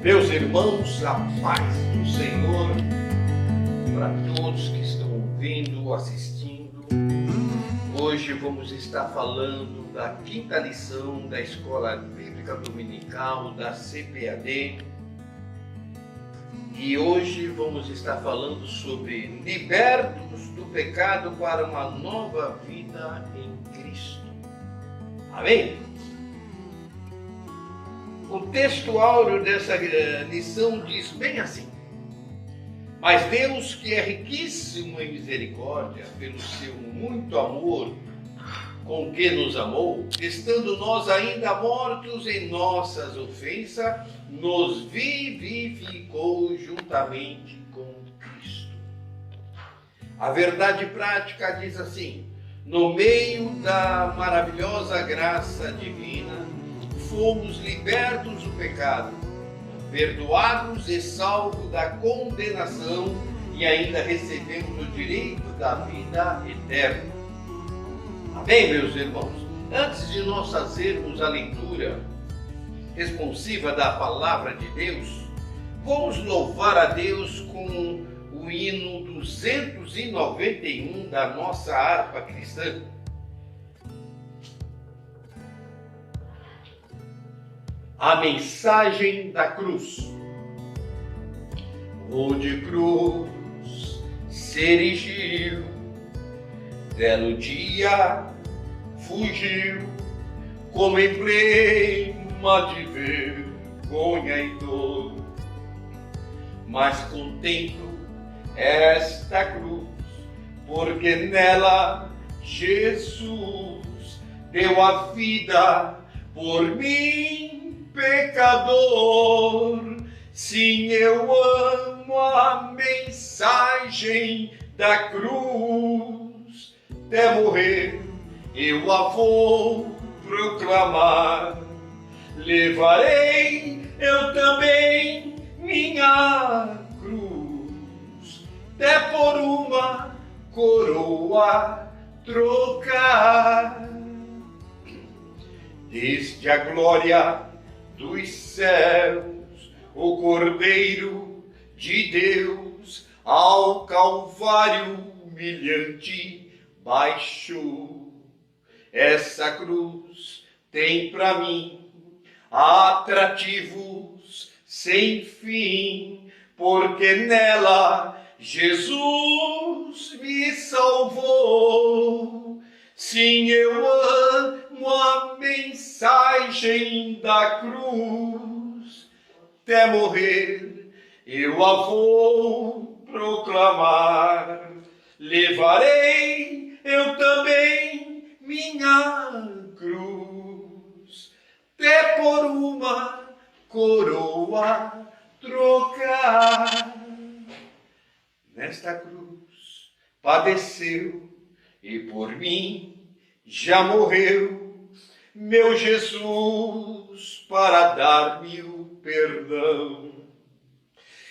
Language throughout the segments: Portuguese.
Meus irmãos, a paz do Senhor para todos que estão ouvindo, assistindo. Hoje vamos estar falando da quinta lição da Escola Bíblica Dominical da CPAD. E hoje vamos estar falando sobre libertos do pecado para uma nova vida em Cristo. Amém? O texto áureo dessa lição diz bem assim: mas Deus, que é riquíssimo em misericórdia, pelo seu muito amor com que nos amou, estando nós ainda mortos em nossas ofensas, nos vivificou juntamente com Cristo. A verdade prática diz assim: no meio da maravilhosa graça divina, fomos libertos do pecado, perdoados e salvos da condenação e ainda recebemos o direito da vida eterna. Amém, meus irmãos? Antes de nós fazermos a leitura responsiva da palavra de Deus, vamos louvar a Deus com o hino 291 da nossa harpa cristã. A mensagem da cruz. Onde cruz se erigiu, dela o dia fugiu, como emblema de vergonha e dor. Mas contemplo esta cruz, porque nela Jesus deu a vida por mim, pecador. Sim, eu amo a mensagem da cruz, até morrer eu a vou proclamar. Levarei eu também minha cruz, até por uma coroa trocar. Desde a glória dos céus, o Cordeiro de Deus ao Calvário humilhante baixou. Essa cruz tem para mim atrativos sem fim, porque nela Jesus me salvou. Sim, eu amo a mensagem da cruz, até morrer eu a vou proclamar. Levarei eu também minha cruz, até por uma coroa trocar. Nesta cruz padeceu e por mim já morreu meu Jesus para dar-me o perdão.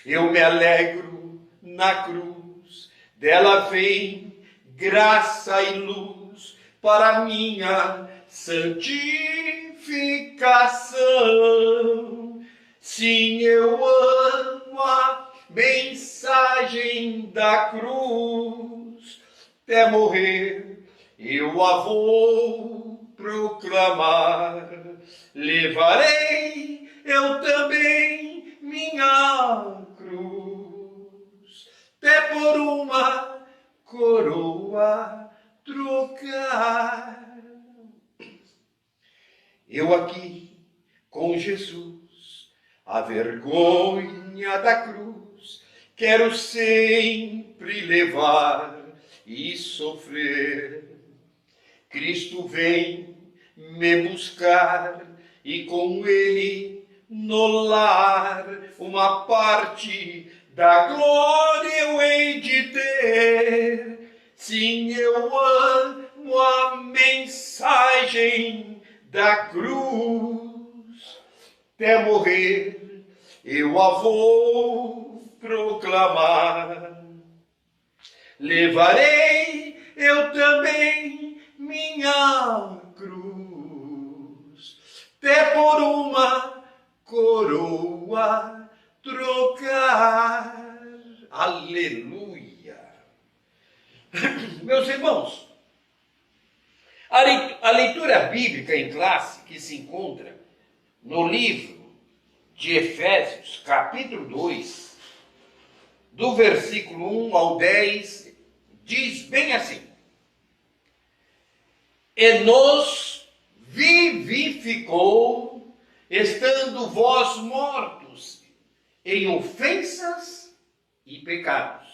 Eu me alegro na cruz, dela vem graça e luz para minha santificação. Sim, eu amo a mensagem da cruz, até morrer eu a vou proclamar. Levarei eu também minha cruz, até por uma coroa trocar. Eu aqui com Jesus, a vergonha da cruz, quero sempre levar e sofrer. Cristo vem me buscar e com ele no lar uma parte da glória eu hei de ter. Sim, eu amo a mensagem da cruz, até morrer eu a vou proclamar. Levarei eu também minha cruz, até por uma coroa em classe que se encontra no livro de Efésios, capítulo 2, do versículo 1 ao 10, diz bem assim: e nos vivificou, estando vós mortos em ofensas e pecados,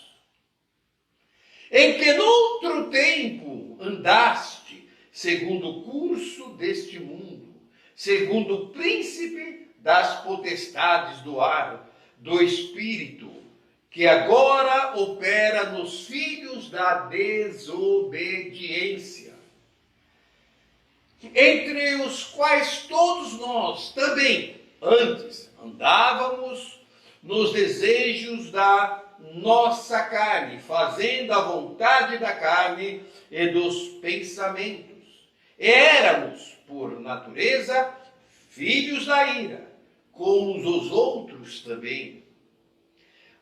em que noutro tempo andaste, segundo o curso deste mundo, segundo o príncipe das potestades do ar, do espírito, que agora opera nos filhos da desobediência, entre os quais todos nós também antes andávamos nos desejos da nossa carne, fazendo a vontade da carne e dos pensamentos. Éramos, por natureza, filhos da ira, como os outros também.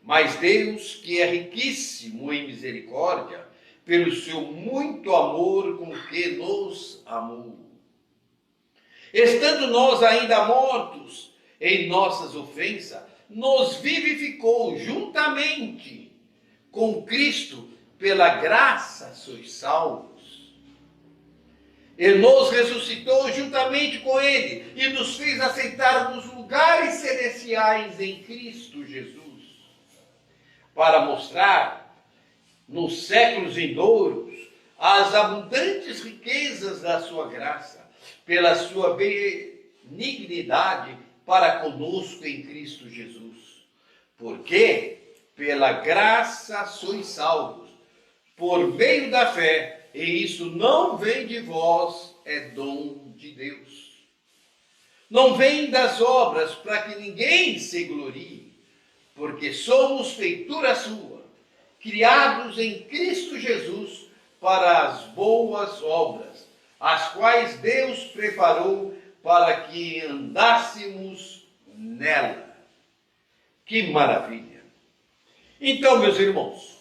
Mas Deus, que é riquíssimo em misericórdia, pelo seu muito amor com que nos amou, estando nós ainda mortos em nossas ofensas, nos vivificou juntamente com Cristo, pela graça sois salvos. E nos ressuscitou juntamente com Ele, e nos fez aceitar nos lugares celestiais em Cristo Jesus, para mostrar nos séculos vindouros as abundantes riquezas da sua graça, pela sua benignidade para conosco em Cristo Jesus. Porque pela graça sois salvos, por meio da fé, e isso não vem de vós, é dom de Deus. Não vem das obras, para que ninguém se glorie, porque somos feitura sua, criados em Cristo Jesus para as boas obras, as quais Deus preparou para que andássemos nela. Que maravilha! Então, meus irmãos,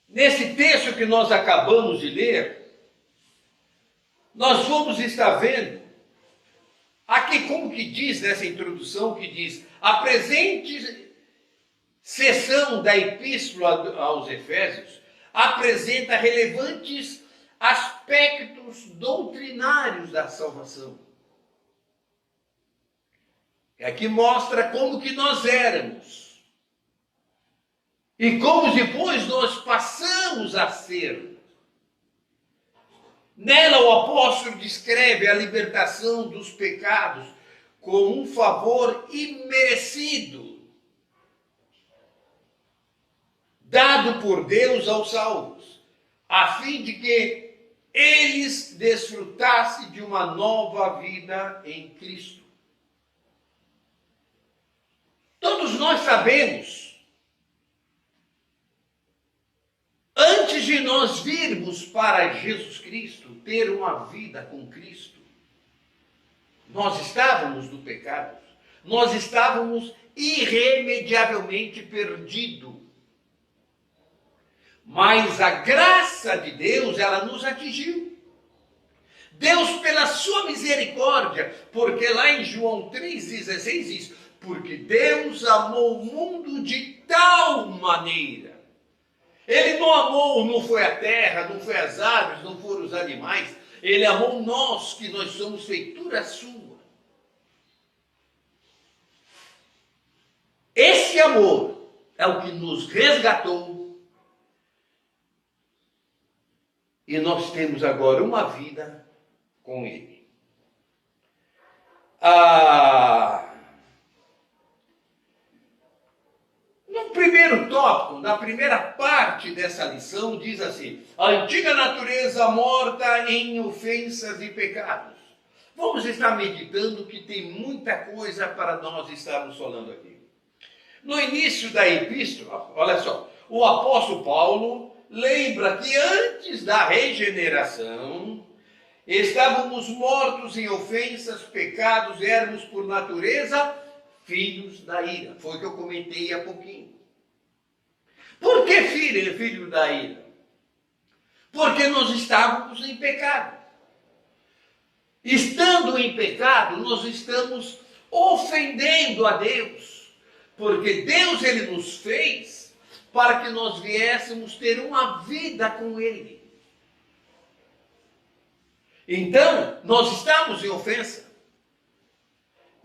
nesse texto que nós acabamos de ler, nós vamos estar vendo aqui, como que diz nessa introdução, que diz: a presente seção da Epístola aos Efésios apresenta relevantes aspectos doutrinários da salvação. Aqui mostra como que nós éramos e como depois nós passamos a ser. Nela o apóstolo descreve a libertação dos pecados como um favor imerecido, dado por Deus aos salvos, a fim de que eles desfrutassem de uma nova vida em Cristo. Todos nós sabemos, antes de nós virmos para Jesus Cristo, ter uma vida com Cristo, nós estávamos no pecado, nós estávamos irremediavelmente perdidos. Mas a graça de Deus, ela nos atingiu. Deus, pela sua misericórdia, porque lá em João 3,16 diz: porque Deus amou o mundo de tal maneira. Ele não amou, não foi a terra, não foi as árvores, não foram os animais. Ele amou nós, que nós somos feitura sua. Esse amor é o que nos resgatou. E nós temos agora uma vida com Ele. No primeiro tópico, na primeira parte dessa lição, diz assim: a antiga natureza morta em ofensas e pecados. Vamos estar meditando, que tem muita coisa para nós estarmos falando aqui. No início da epístola, olha só, o apóstolo Paulo lembra que antes da regeneração, estávamos mortos em ofensas, pecados, éramos por natureza filhos da ira. Foi o que eu comentei há pouquinho. Por que filho da ira? Porque nós estávamos em pecado. Estando em pecado, nós estamos ofendendo a Deus. Porque Deus, ele nos fez para que nós viéssemos ter uma vida com ele. Então, nós estamos em ofensa.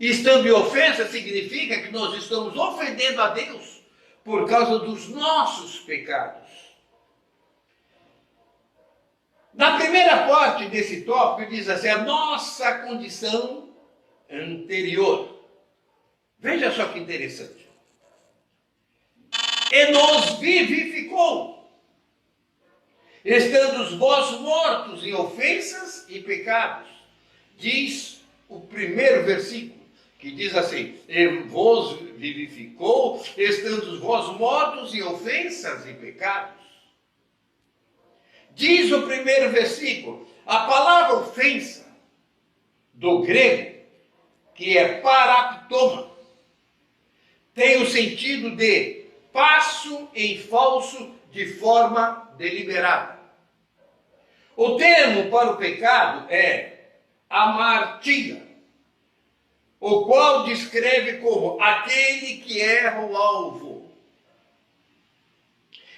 Estando em ofensa significa que nós estamos ofendendo a Deus por causa dos nossos pecados. Na primeira parte desse tópico diz assim, a nossa condição anterior. Veja só que interessante. E nos vivificou, estando vós mortos em ofensas e pecados. Diz o primeiro versículo, que diz assim, e vos vivificou, estando vós mortos em ofensas e pecados. Diz o primeiro versículo, a palavra ofensa, do grego, que é paraptoma, tem o sentido de passo em falso de forma deliberada. O termo para o pecado é amartia, o qual descreve como aquele que erra o alvo.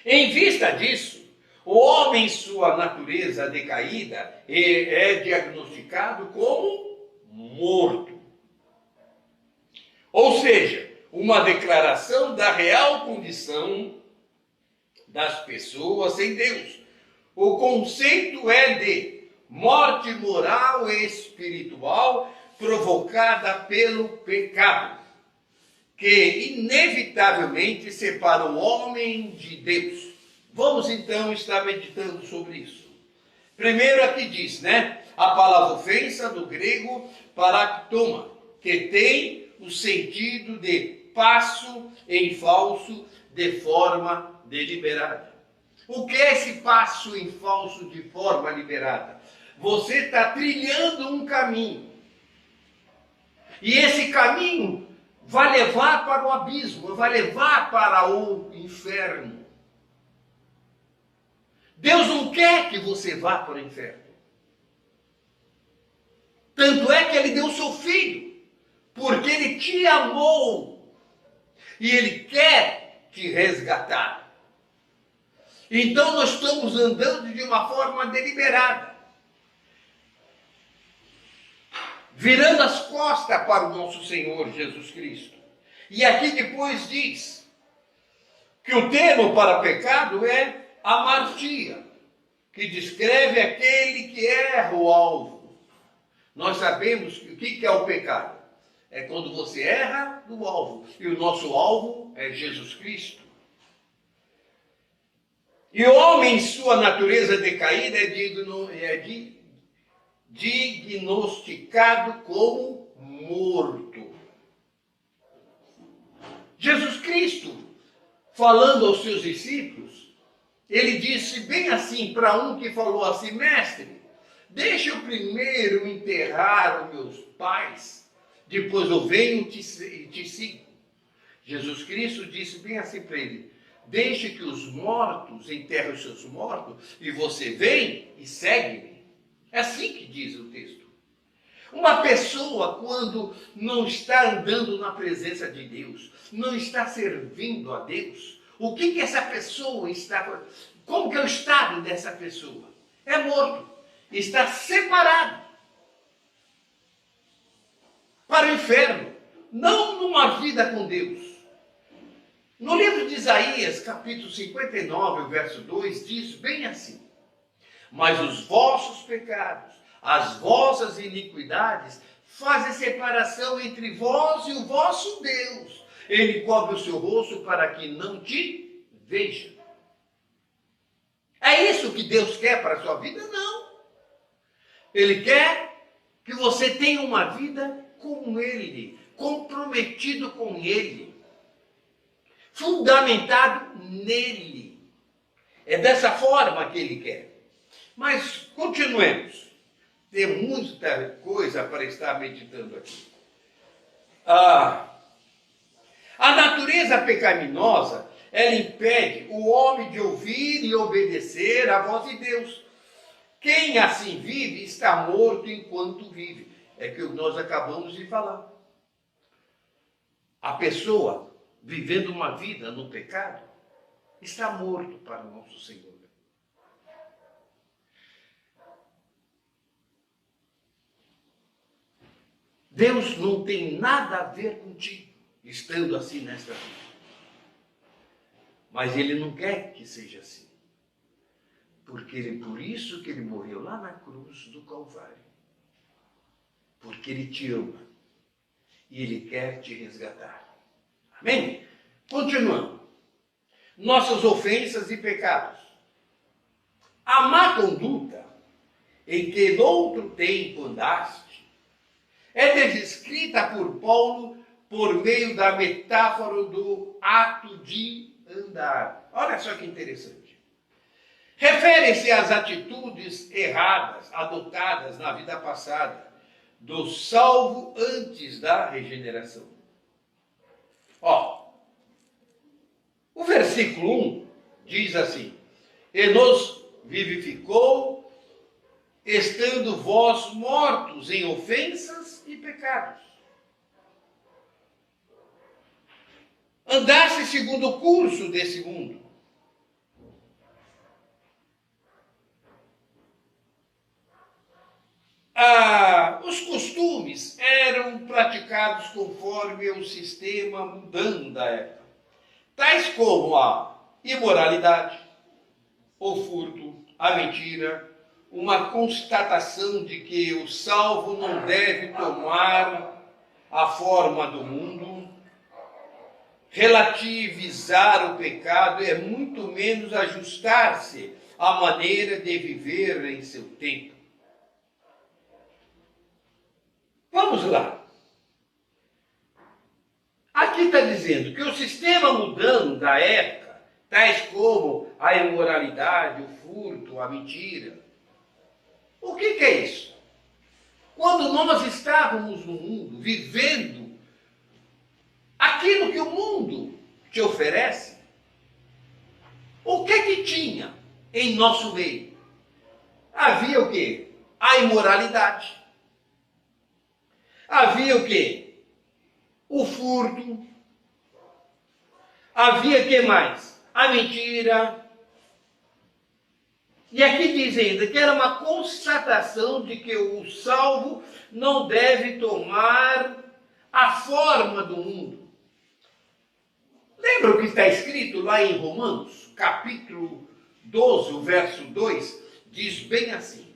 Em vista disso, o homem, sua natureza decaída, é diagnosticado como morto. Ou seja, uma declaração da real condição das pessoas sem Deus. O conceito é de morte moral e espiritual provocada pelo pecado, que inevitavelmente separa o homem de Deus. Vamos então estar meditando sobre isso. Primeiro aqui diz, a palavra ofensa do grego paraptoma, que tem o sentido de passo em falso de forma deliberada. O que é esse passo em falso de forma deliberada? Você está trilhando um caminho. E esse caminho vai levar para o abismo, vai levar para o inferno. Deus não quer que você vá para o inferno. Tanto é que ele deu seu filho, porque ele te amou e ele quer te resgatar. Então nós estamos andando de uma forma deliberada, virando as costas para o nosso Senhor Jesus Cristo. E aqui depois diz que o termo para pecado é amartia, que descreve aquele que erra o alvo. Nós sabemos que o que é o pecado? É quando você erra do alvo. E o nosso alvo é Jesus Cristo. E o homem, em sua natureza decaída, é diagnosticado como morto. Jesus Cristo, falando aos seus discípulos, ele disse bem assim para um que falou assim, mestre, deixa eu primeiro enterrar os meus pais, depois eu venho e te sigo. Jesus Cristo disse bem assim para ele, deixe que os mortos enterrem os seus mortos e você vem e segue-me. É assim que diz o texto. Uma pessoa, quando não está andando na presença de Deus, não está servindo a Deus, o que essa pessoa está... Como que é o estado dessa pessoa? É morto. Está separado para o inferno. Não numa vida com Deus. No livro de Isaías, capítulo 59, verso 2, diz bem assim. Mas os vossos pecados, as vossas iniquidades, fazem separação entre vós e o vosso Deus. Ele cobre o seu rosto para que não te veja. É isso que Deus quer para a sua vida? Não. Ele quer que você tenha uma vida com Ele, comprometido com Ele, fundamentado nele. É dessa forma que Ele quer. Mas continuemos. Tem muita coisa para estar meditando aqui. A natureza pecaminosa, ela impede o homem de ouvir e obedecer à voz de Deus. Quem assim vive está morto enquanto vive. É que nós acabamos de falar. A pessoa vivendo uma vida no pecado está morto para o nosso Senhor. Deus não tem nada a ver contigo, estando assim nesta vida. Mas Ele não quer que seja assim. Por isso que Ele morreu lá na cruz do Calvário. Porque Ele te ama. E Ele quer te resgatar. Amém? Continuando. Nossas ofensas e pecados. A má conduta em que noutro tempo andaste é descrita por Paulo por meio da metáfora do ato de andar. Olha só que interessante. Refere-se às atitudes erradas adotadas na vida passada do salvo antes da regeneração. Ó, o versículo 1 diz assim: e nos vivificou, estando vós mortos em ofensas e pecados. Andaste segundo o curso desse mundo. Os costumes eram praticados conforme o sistema mundano da época, tais como a imoralidade, o furto, a mentira, uma constatação de que o salvo não deve tomar a forma do mundo. Relativizar o pecado é muito menos ajustar-se à maneira de viver em seu tempo. Vamos lá. Aqui está dizendo que o sistema mundano da época, tais como a imoralidade, o furto, a mentira. O que é isso? Quando nós estávamos no mundo, vivendo aquilo que o mundo te oferece, o que tinha em nosso meio? Havia o quê? A imoralidade. Havia o quê? O furto. Havia o que mais? A mentira. E aqui diz ainda que era uma constatação de que o salvo não deve tomar a forma do mundo. Lembra o que está escrito lá em Romanos, capítulo 12, o verso 2? Diz bem assim: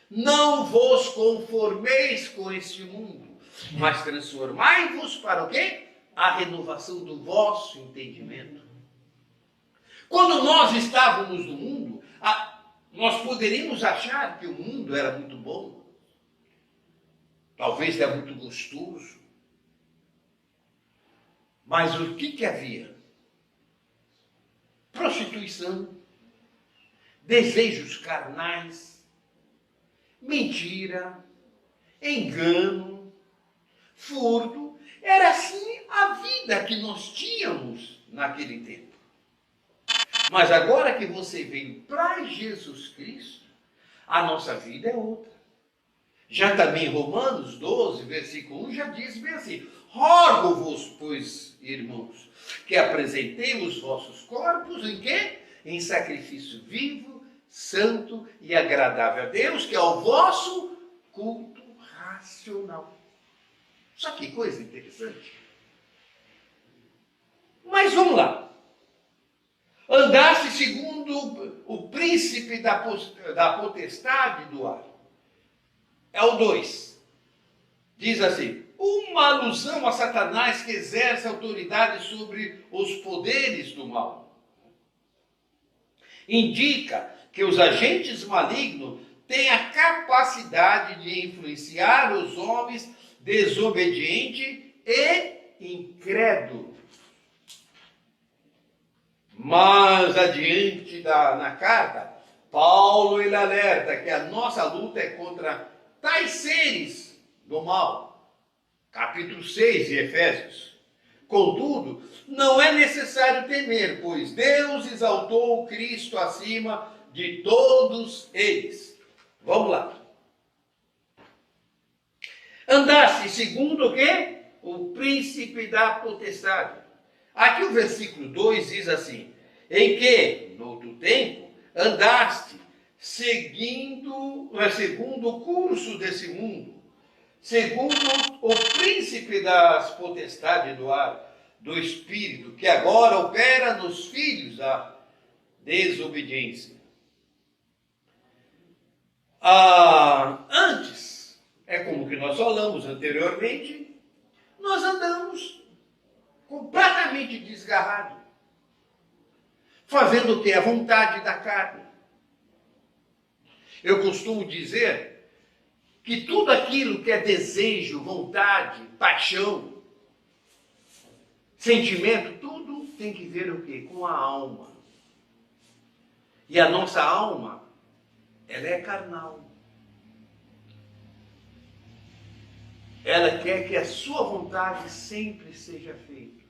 não vos conformeis com este mundo, mas transformai-vos para o quê? A renovação do vosso entendimento. Quando nós estávamos no mundo, nós poderíamos achar que o mundo era muito bom, talvez era muito gostoso, mas o que havia? Prostituição, desejos carnais, mentira, engano, furto. Era assim a vida que nós tínhamos naquele tempo. Mas agora que você veio para Jesus Cristo, a nossa vida é outra. Já também Romanos 12, versículo 1, já diz bem assim: rogo-vos, pois, irmãos, que apresentei os vossos corpos em quê? Em sacrifício vivo, santo e agradável a Deus, que é o vosso culto racional. Só que coisa interessante. Mas vamos lá. Andaste segundo o príncipe da potestade do ar. É o 2. Diz assim: uma alusão a Satanás que exerce autoridade sobre os poderes do mal. Indica que os agentes malignos têm a capacidade de influenciar os homens desobedientes e incrédulos. Mas adiante na carta, Paulo ele alerta que a nossa luta é contra tais seres do mal. Capítulo 6 de Efésios. Contudo, não é necessário temer, pois Deus exaltou Cristo acima de todos eles Vamos lá. Andaste segundo o quê? O príncipe da potestade. Aqui o versículo 2 diz assim: em que, no outro tempo, andaste segundo o curso desse mundo, segundo o príncipe das potestades do ar, do espírito, que agora opera nos filhos da desobediência. Antes, é como que nós falamos anteriormente, nós andamos completamente desgarrados, fazendo o que? A vontade da carne. Eu costumo dizer que tudo aquilo que é desejo, vontade, paixão, sentimento, tudo tem que ver o quê? Com a alma. E a nossa alma, ela é carnal. Ela quer que a sua vontade sempre seja feita.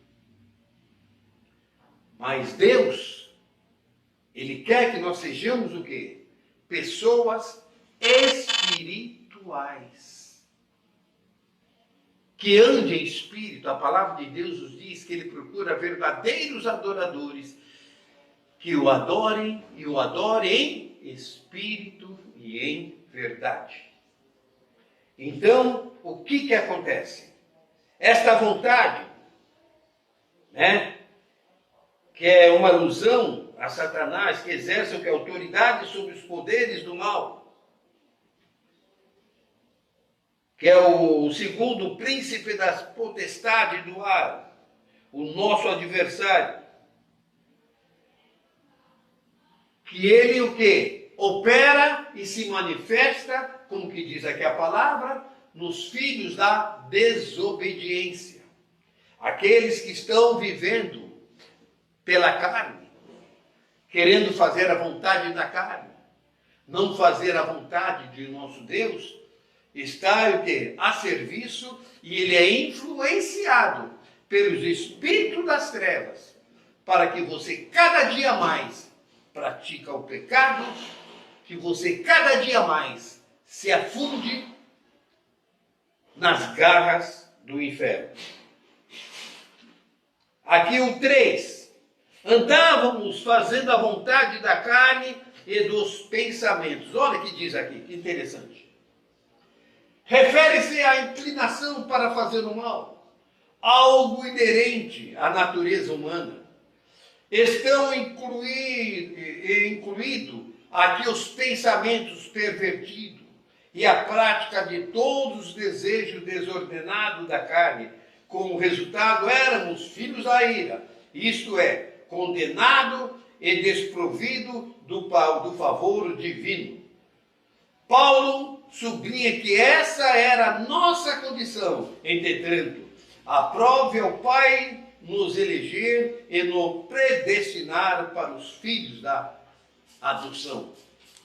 Mas Deus, Ele quer que nós sejamos o quê? Pessoas espirituais. Que ande em espírito. A palavra de Deus nos diz que Ele procura verdadeiros adoradores que o adorem e o adorem em espírito e em verdade. Então, o que acontece? Esta vontade, que é uma alusão a Satanás, que exerce o que? Autoridade sobre os poderes do mal, que é o segundo príncipe das potestades do ar, o nosso adversário, que ele o quê? Opera e se manifesta, como que diz aqui a palavra, nos filhos da desobediência. Aqueles que estão vivendo pela carne, querendo fazer a vontade da carne, não fazer a vontade de nosso Deus, está o quê? A serviço, e ele é influenciado pelos espíritos das trevas, para que você cada dia mais pratica o pecado, que você cada dia mais se afunde nas garras do inferno. Aqui o 3. Andávamos fazendo a vontade da carne e dos pensamentos. Olha o que diz aqui, que interessante. Refere-se à inclinação para fazer o mal, algo inerente à natureza humana. Estão incluídos aqui os pensamentos pervertidos e a prática de todos os desejos desordenados da carne. Como resultado, éramos filhos da ira, isto é, condenado e desprovido do favor divino. Paulo sublinha que essa era a nossa condição. Entretanto, aprove ao Pai nos eleger e nos predestinar para os filhos da adoção.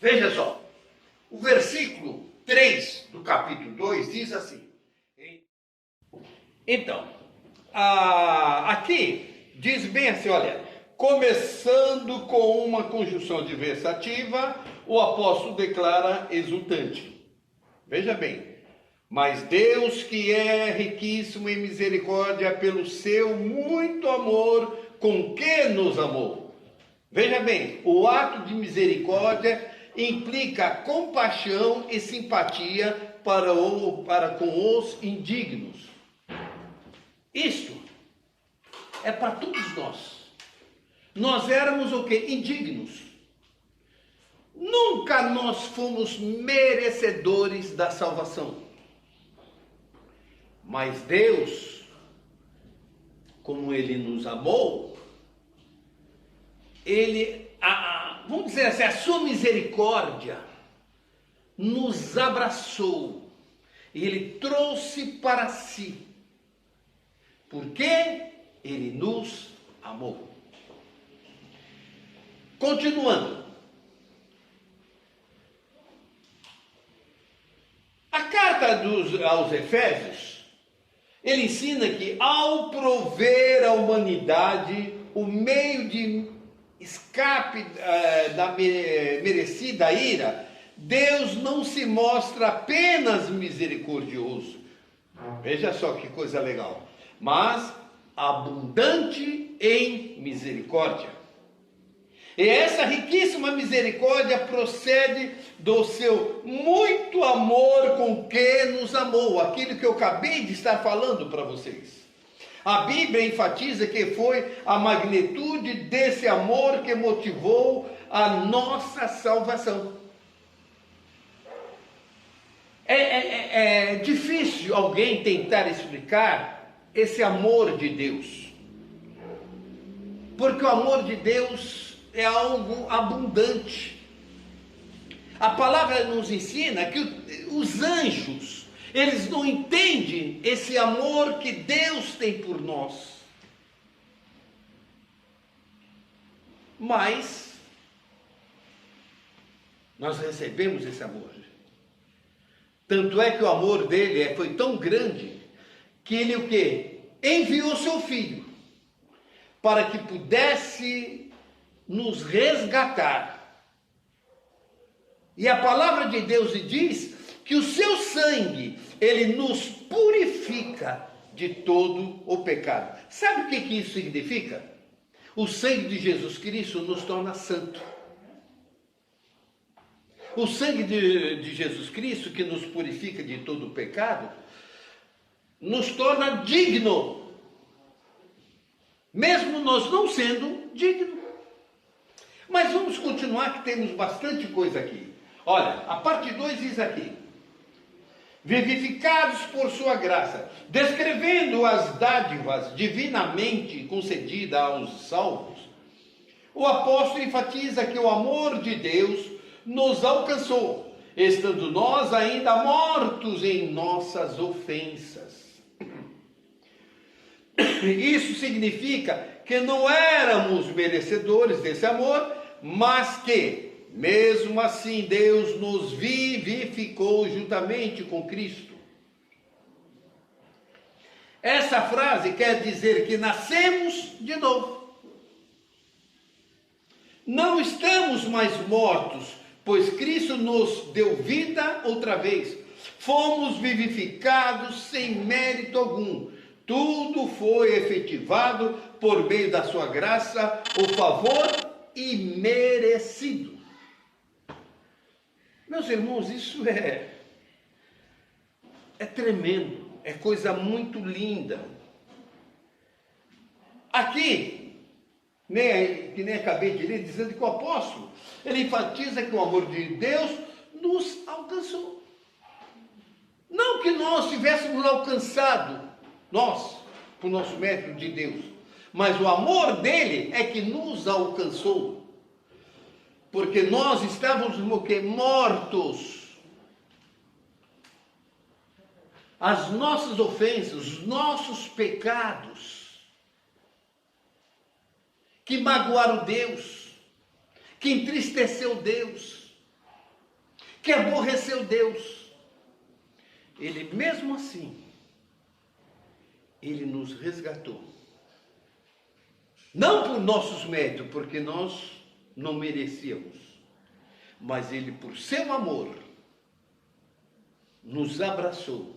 Veja só, o versículo 3 do capítulo 2 diz assim. Então, aqui diz bem assim, olha, começando com uma conjunção adversativa, o apóstolo declara exultante. Veja bem, mas Deus, que é riquíssimo em misericórdia, pelo seu muito amor com que nos amou. Veja bem, o ato de misericórdia implica compaixão e simpatia para com os indignos. Isto é para todos nós. Nós éramos o quê? Indignos. Nunca nós fomos merecedores da salvação. Mas Deus, como Ele nos amou, Ele, vamos dizer assim, a sua misericórdia nos abraçou. E Ele trouxe para si. Porque Ele nos amou. Continuando. A carta aos Efésios, ele ensina que ao prover à humanidade o meio de escape da merecida ira, Deus não se mostra apenas misericordioso, veja só que coisa legal, mas abundante em misericórdia. E essa riquíssima misericórdia procede do seu muito amor com que nos amou, aquilo que eu acabei de estar falando para vocês. A Bíblia enfatiza que foi a magnitude desse amor que motivou a nossa salvação. É difícil alguém tentar explicar esse amor de Deus, porque o amor de Deus é algo abundante. A palavra nos ensina que os anjos, eles não entendem esse amor que Deus tem por nós. Mas nós recebemos esse amor. Tanto é que o amor dele foi tão grande que ele o quê? Enviou seu filho para que pudesse nos resgatar. E a palavra de Deus diz que o seu sangue, ele nos purifica de todo o pecado. Sabe o que isso significa? O sangue de Jesus Cristo nos torna santo. O sangue de Jesus Cristo, que nos purifica de todo o pecado, nos torna digno, mesmo nós não sendo dignos. Mas vamos continuar, que temos bastante coisa aqui. Olha, a parte 2 diz aqui: vivificados por sua graça, descrevendo as dádivas divinamente concedidas aos salvos, o apóstolo enfatiza que o amor de Deus nos alcançou, estando nós ainda mortos em nossas ofensas. Isso significa que não éramos merecedores desse amor, mas que, mesmo assim, Deus nos vivificou juntamente com Cristo. Essa frase quer dizer que nascemos de novo. Não estamos mais mortos, pois Cristo nos deu vida outra vez. Fomos vivificados sem mérito algum. Tudo foi efetivado por meio da sua graça, o favor imerecido. Meus irmãos, isso é tremendo, é coisa muito linda. Aqui, que nem acabei de ler, dizendo que o apóstolo, ele enfatiza que o amor de Deus nos alcançou. Não que nós tivéssemos alcançado, nós, por nosso mérito de Deus, mas o amor dele é que nos alcançou. Porque nós estávamos mortos. As nossas ofensas, os nossos pecados, que magoaram Deus, que entristeceu Deus, que aborreceu Deus. Ele mesmo assim, ele nos resgatou. Não por nossos méritos, porque nós não merecíamos, mas ele, por seu amor, nos abraçou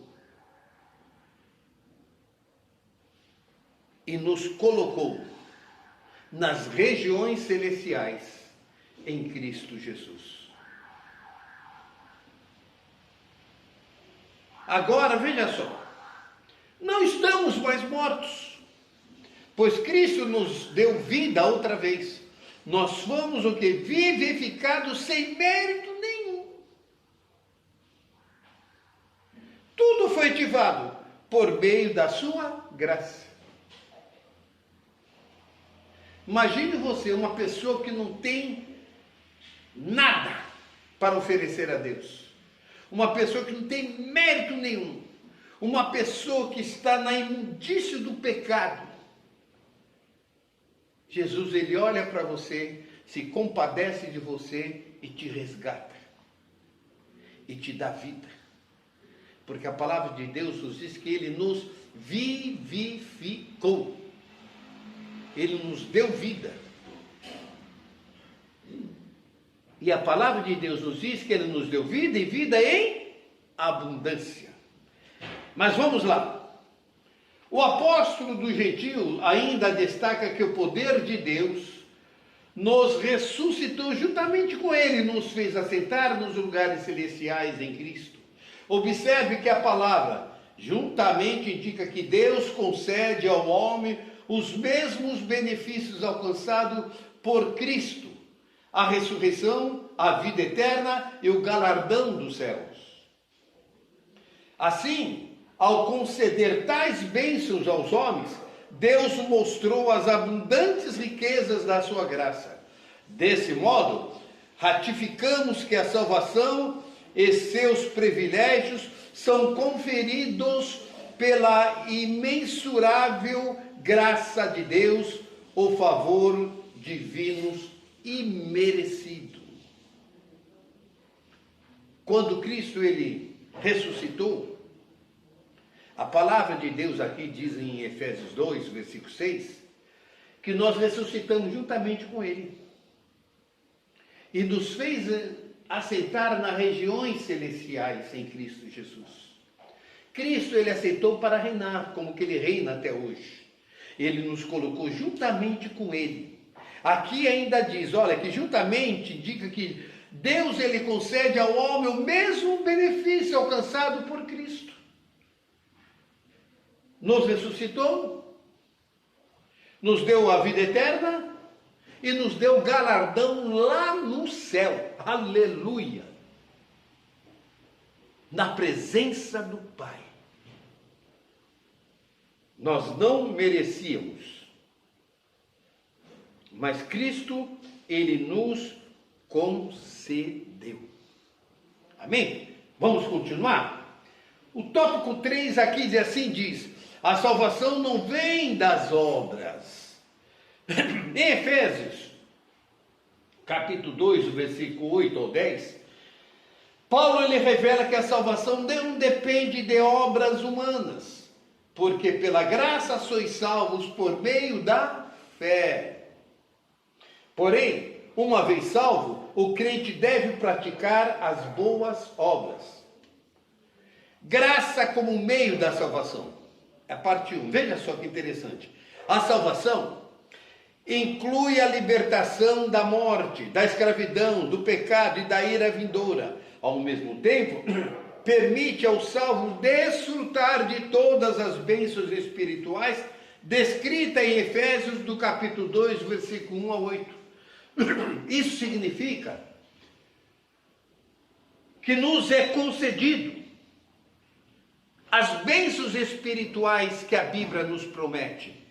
e nos colocou nas regiões celestiais em Cristo Jesus. Agora, veja só, não estamos mais mortos, pois Cristo nos deu vida outra vez. Nós fomos o que? Vivificados sem mérito nenhum. Tudo foi ativado por meio da sua graça. Imagine você, uma pessoa que não tem nada para oferecer a Deus. Uma pessoa que não tem mérito nenhum. Uma pessoa que está na imundície do pecado. Jesus, ele olha para você, se compadece de você e te resgata. E te dá vida. Porque a palavra de Deus nos diz que ele nos vivificou. Ele nos deu vida. E a palavra de Deus nos diz que Ele nos deu vida e vida em abundância. Mas vamos lá. O apóstolo do Gentil ainda destaca que o poder de Deus nos ressuscitou juntamente com Ele, nos fez assentar nos lugares celestiais em Cristo. Observe que a palavra juntamente indica que Deus concede ao homem os mesmos benefícios alcançados por Cristo: a ressurreição, a vida eterna e o galardão dos céus. Assim, ao conceder tais bênçãos aos homens, Deus mostrou as abundantes riquezas da sua graça. Desse modo, ratificamos que a salvação e seus privilégios são conferidos pela imensurável graça de Deus, o favor divino imerecido. Quando Cristo ele ressuscitou, a palavra de Deus aqui diz em Efésios 2, versículo 6, que nós ressuscitamos juntamente com Ele. E nos fez assentar nas regiões celestiais em Cristo Jesus. Cristo ele aceitou para reinar, como que Ele reina até hoje. Ele nos colocou juntamente com Ele. Aqui ainda diz, olha, que juntamente indica que Deus ele concede ao homem o mesmo benefício alcançado por Cristo. Nos ressuscitou, nos deu a vida eterna e nos deu galardão lá no céu. Aleluia! Na presença do Pai. Nós não merecíamos, mas Cristo, Ele nos concedeu. Amém? Vamos continuar? O tópico 3 aqui diz assim, a salvação não vem das obras. Em Efésios, capítulo 2, versículo 8 ao 10, Paulo ele revela que a salvação não depende de obras humanas, porque pela graça sois salvos por meio da fé. Porém, uma vez salvo, o crente deve praticar as boas obras. Graça como meio da salvação. É a parte 1. Veja só que interessante. A salvação inclui a libertação da morte, da escravidão, do pecado e da ira vindoura. Ao mesmo tempo, permite ao salvo desfrutar de todas as bênçãos espirituais descritas em Efésios do capítulo 2, versículo 1 a 8. Isso significa que nos é concedido as bênçãos espirituais que a Bíblia nos promete.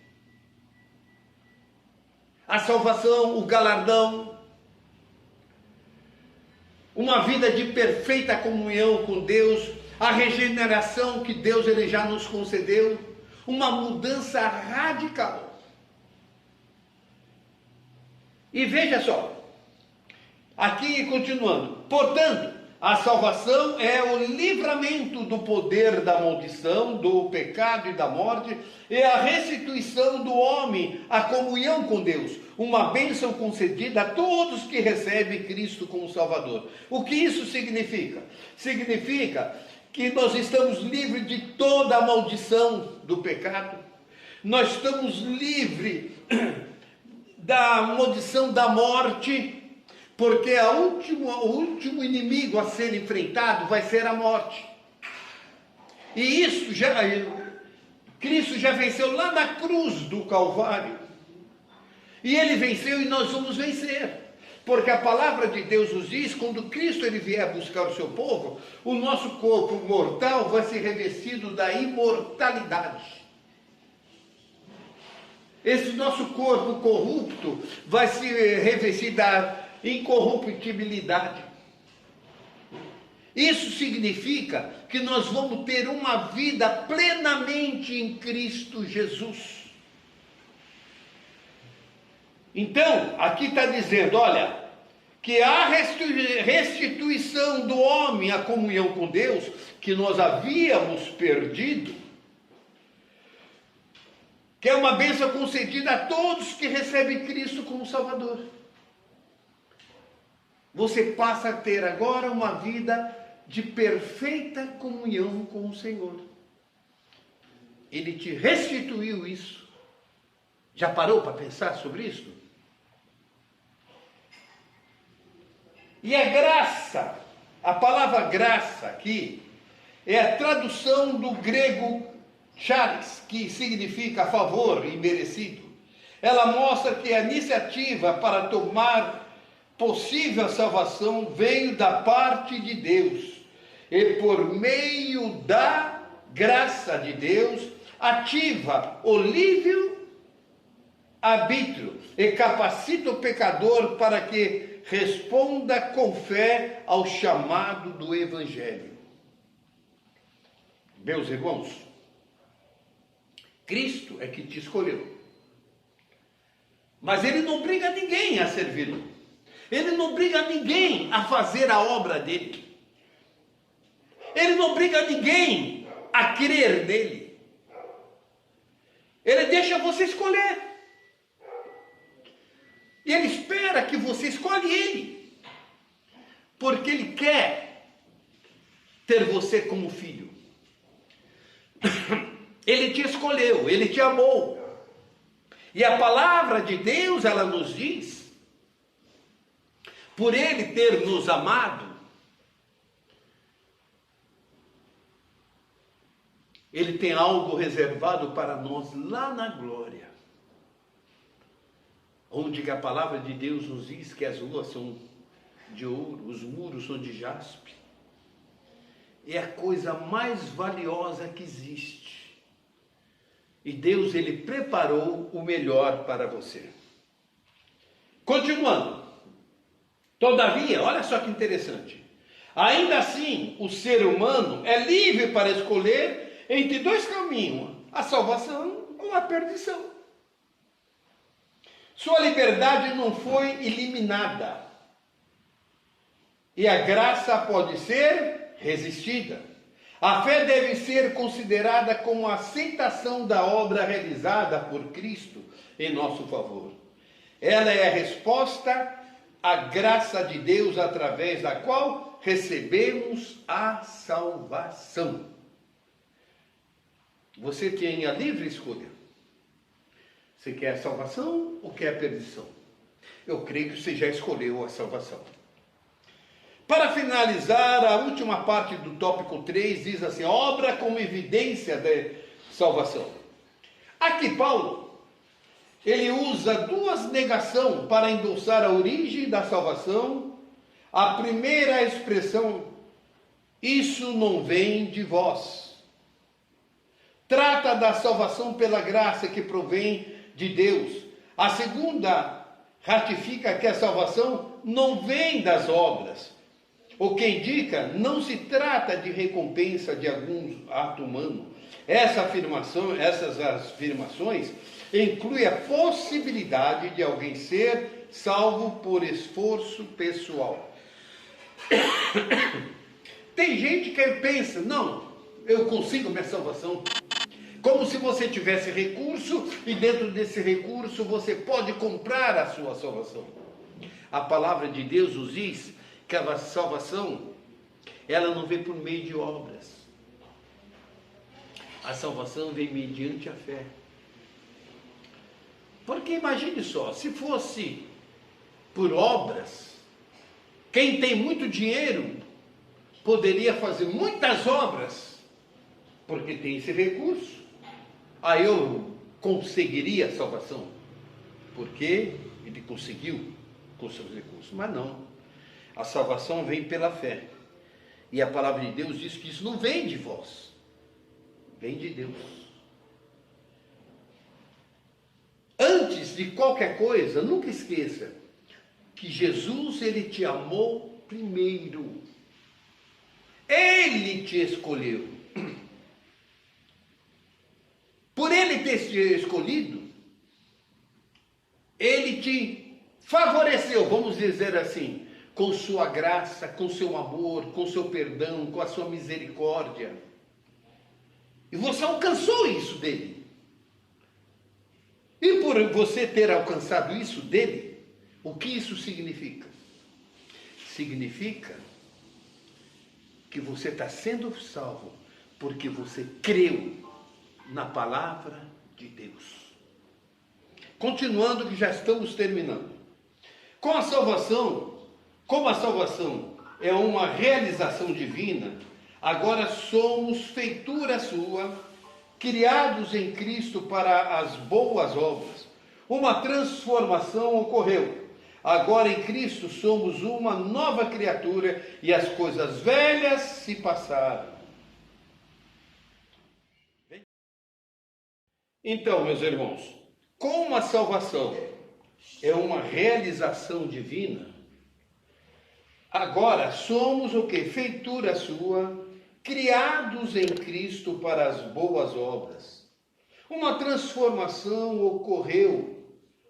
A salvação, o galardão, uma vida de perfeita comunhão com Deus, a regeneração que Deus ele já nos concedeu, uma mudança radical. E veja só, aqui continuando, portanto, a salvação é o livramento do poder da maldição, do pecado e da morte, e a restituição do homem à comunhão com Deus, uma bênção concedida a todos que recebem Cristo como Salvador. O que isso significa? Significa que nós estamos livres de toda a maldição do pecado, nós estamos livres da maldição da morte, porque o último inimigo a ser enfrentado vai ser a morte. E isso Cristo já venceu lá na cruz do Calvário. E Ele venceu e nós vamos vencer. Porque a palavra de Deus nos diz, quando Cristo ele vier buscar o seu povo, o nosso corpo mortal vai ser revestido da imortalidade. Esse nosso corpo corrupto vai se revestir da incorruptibilidade. Isso significa que nós vamos ter uma vida plenamente em Cristo Jesus. Então, aqui está dizendo, olha, que a restituição do homem à comunhão com Deus, que nós havíamos perdido, que é uma bênção concedida a todos que recebem Cristo como Salvador. você passa a ter agora uma vida de perfeita comunhão com o Senhor. Ele te restituiu isso. Já parou para pensar sobre isso? E a graça, a palavra graça aqui, é a tradução do grego charis, que significa favor imerecido. Ela mostra que a iniciativa para tomar possível a salvação veio da parte de Deus. E por meio da graça de Deus, ativa o livre-arbítrio e capacita o pecador para que responda com fé ao chamado do Evangelho. Meus irmãos, Cristo é que te escolheu. Mas Ele não obriga ninguém a servi-lo. Ele não obriga ninguém a fazer a obra dele. Ele não obriga ninguém a crer nele. Ele deixa você escolher. E Ele espera que você escolhe Ele. Porque Ele quer ter você como filho. Ele te escolheu, Ele te amou. E a palavra de Deus, ela nos diz, por Ele ter nos amado, Ele tem algo reservado para nós lá na glória. Onde que a palavra de Deus nos diz que as ruas são de ouro, os muros são de jaspe. É a coisa mais valiosa que existe. E Deus, Ele preparou o melhor para você. Continuando. Todavia, olha só que interessante. Ainda assim, o ser humano é livre para escolher entre dois caminhos, a salvação ou a perdição. Sua liberdade não foi eliminada. E a graça pode ser resistida. A fé deve ser considerada como a aceitação da obra realizada por Cristo em nosso favor. Ela é a resposta à graça de Deus através da qual recebemos a salvação. Você tem a livre escolha. Você quer a salvação ou quer a perdição? Eu creio que você já escolheu a salvação. Para finalizar, a última parte do tópico 3 diz assim: obra como evidência de salvação. Aqui Paulo, ele usa duas negações para endossar a origem da salvação. A primeira expressão, isso não vem de vós. Trata da salvação pela graça que provém de Deus. A segunda ratifica que a salvação não vem das obras. O que indica, não se trata de recompensa de algum ato humano. Essas afirmações incluem a possibilidade de alguém ser salvo por esforço pessoal. Tem gente que pensa, não, eu consigo minha salvação. Como se você tivesse recurso e dentro desse recurso você pode comprar a sua salvação. A palavra de Deus nos diz que a salvação, ela não vem por meio de obras. A salvação vem mediante a fé. Porque imagine só, se fosse por obras, quem tem muito dinheiro poderia fazer muitas obras, porque tem esse recurso. Aí eu conseguiria a salvação, porque ele conseguiu com seus recursos, mas não. A salvação vem pela fé. E a palavra de Deus diz que isso não vem de vós. Vem de Deus. Antes de qualquer coisa, nunca esqueça que Jesus, Ele te amou primeiro. Ele te escolheu. Por Ele ter te escolhido, Ele te favoreceu, vamos dizer assim, com sua graça, com seu amor, com seu perdão, com a sua misericórdia. E você alcançou isso dele. E por você ter alcançado isso dele, o que isso significa? significa que você está sendo salvo porque você creu na palavra de Deus. Continuando, que já estamos terminando. Com a salvação, como a salvação é uma realização divina, agora somos feitura sua, criados em Cristo para as boas obras. Uma transformação ocorreu. Agora em Cristo somos uma nova criatura e as coisas velhas se passaram. Então, meus irmãos, como a salvação é uma realização divina, agora somos o que? Feitura sua, criados em Cristo para as boas obras. Uma transformação ocorreu.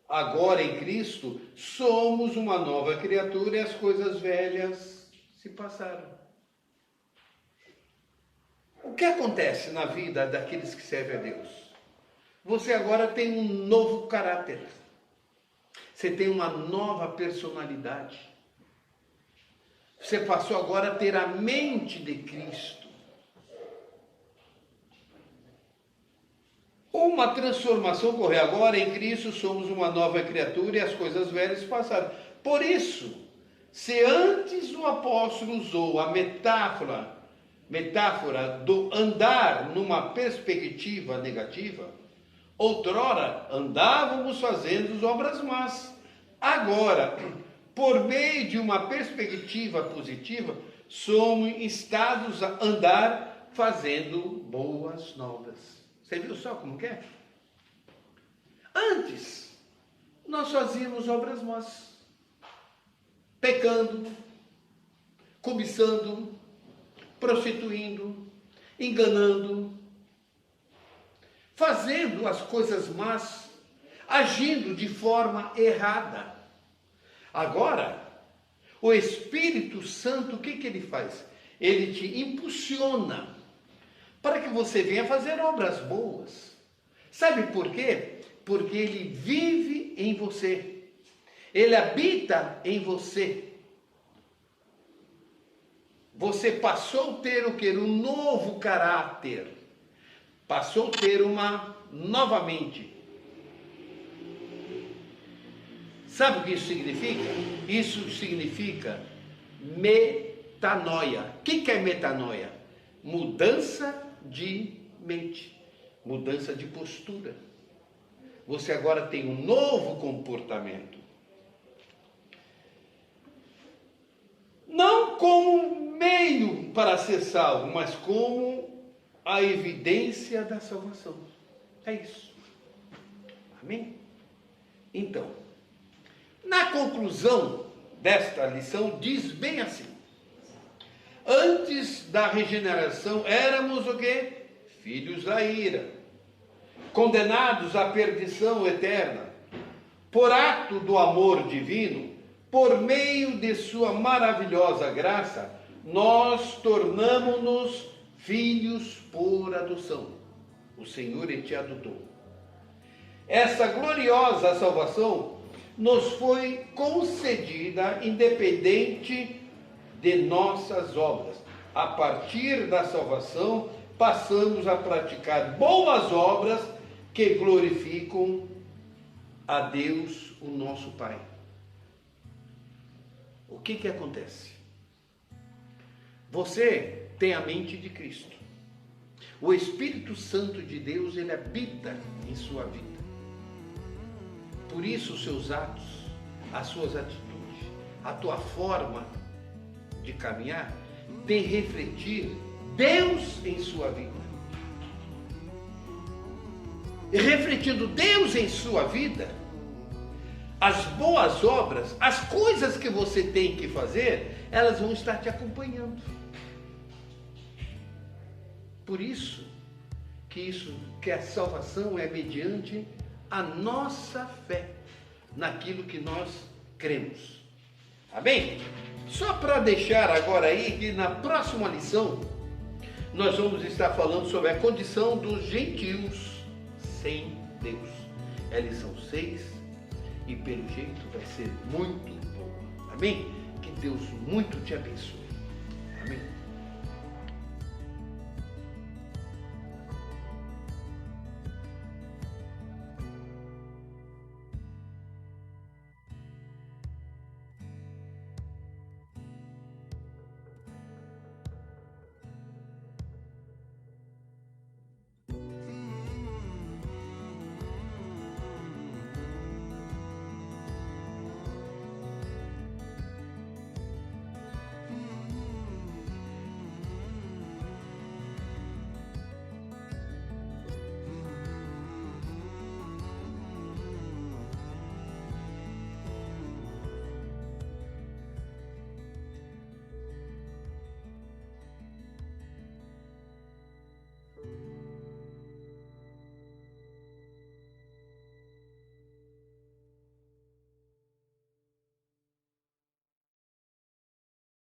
Agora em Cristo somos uma nova criatura e as coisas velhas se passaram. O que acontece na vida daqueles que servem a Deus? Você agora tem um novo caráter. Você tem uma nova personalidade. Você passou agora a ter a mente de Cristo. Uma transformação ocorreu. Agora em Cristo somos uma nova criatura e as coisas velhas passaram. Por isso, se antes o apóstolo usou a metáfora do andar numa perspectiva negativa, outrora andávamos fazendo obras más. Agora, por meio de uma perspectiva positiva, somos instados a andar fazendo boas novas. Você viu só como que é? Antes, nós fazíamos obras más, pecando, cobiçando, prostituindo, enganando, fazendo as coisas más, agindo de forma errada. Agora, o Espírito Santo, o que ele faz? Ele te impulsiona para que você venha fazer obras boas. Sabe por quê? Porque ele vive em você. Ele habita em você. Você passou a ter o quê? Um novo caráter. Passou a ter uma nova mente. Sabe o que isso significa? Isso significa metanoia. O que é metanoia? Mudança de mente, mudança de postura. Você agora tem um novo comportamento. Não como meio para ser salvo, mas como a evidência da salvação. É isso. Amém? Então, na conclusão desta lição, diz bem assim: antes da regeneração, éramos o quê? Filhos da ira, condenados à perdição eterna. Por ato do amor divino, por meio de sua maravilhosa graça, nós tornamo-nos filhos por adoção. O Senhor te adotou. Essa gloriosa salvação nos foi concedida independente de nossas obras. A partir da salvação, passamos a praticar boas obras que glorificam a Deus, o nosso Pai. O que acontece? Você tem a mente de Cristo. O Espírito Santo de Deus, ele habita em sua vida. Por isso, os seus atos, as suas atitudes, a tua forma de caminhar, tem refletir Deus em sua vida. E refletindo Deus em sua vida, as boas obras, as coisas que você tem que fazer, elas vão estar te acompanhando. Por isso que a salvação é mediante a nossa fé naquilo que nós cremos. Amém? Só para deixar agora aí que na próxima lição nós vamos estar falando sobre a condição dos gentios sem Deus. É a lição 6 e pelo jeito vai ser muito boa. Amém? Que Deus muito te abençoe. Amém.